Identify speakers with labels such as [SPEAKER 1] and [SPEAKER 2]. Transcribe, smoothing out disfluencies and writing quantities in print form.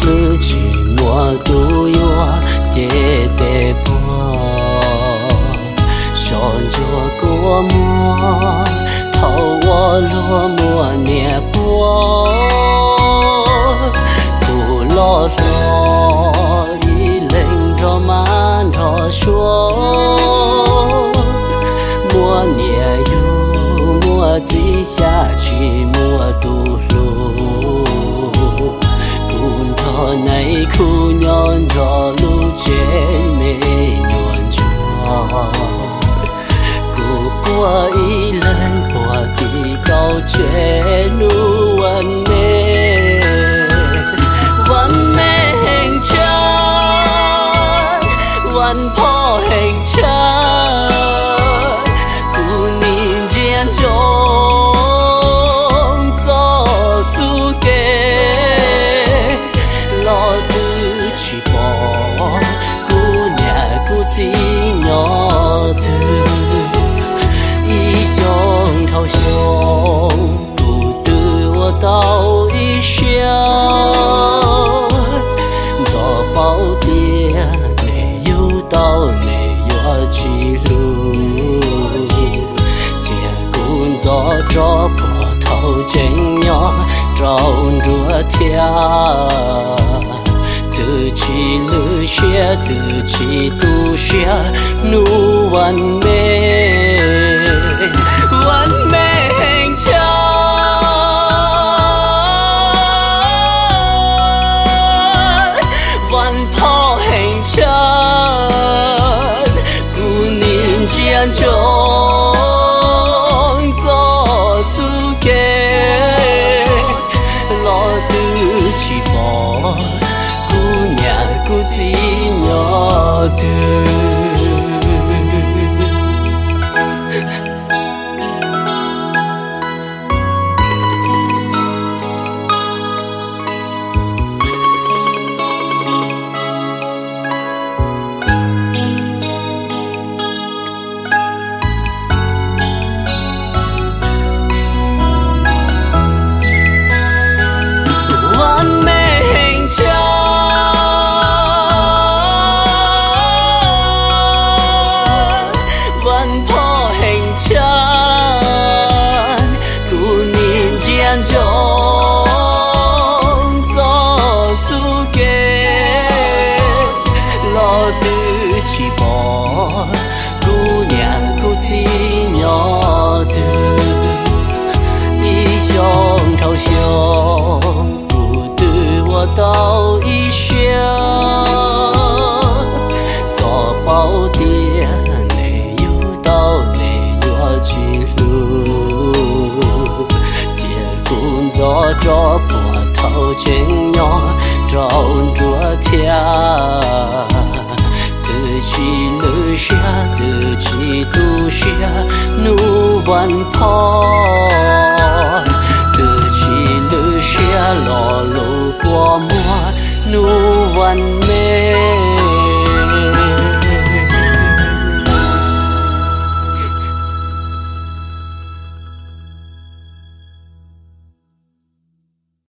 [SPEAKER 1] lư chỉ mùa tu yo tê tê bò chọn cho cô mùa thâu lúa mùa nhẹ bùa tu lo lo ý lên cho man cho chúa mùa nhẹ yêu mùa chỉ xa chỉ mùa tu lúa cùng thọ này khu nhon cho lu chế mê nhuận chúa qua ý lên qua thì cao chế nuวันแม่แห่งชาติวันพ่อแห่งชาติกูนินเจียนจงต่อสู้เกรอตื้อชีปอกูเนี่ยกูจีหยอตื้อ好像不对我到一生，做宝殿没有到没有记录，结果做着破头真样，找着天。得起了些，得起都些，努完美。วันแม่แห่งชาติวันพ่อแห่งชาติกูนินเจียนจงต่อสู้เกรอตื้อชีปอกูเนี่ยกูจีหยอตื้อจงต่อสู้เกรอตื้อชีปอกูเนี่ยกูจีหยอตื้อ一胸朝胸不对我到一生做宝殿没有到没有记录做着波头真样，找着天，得起了些，得起都些，努完跑，得起了些，落路过末，努完。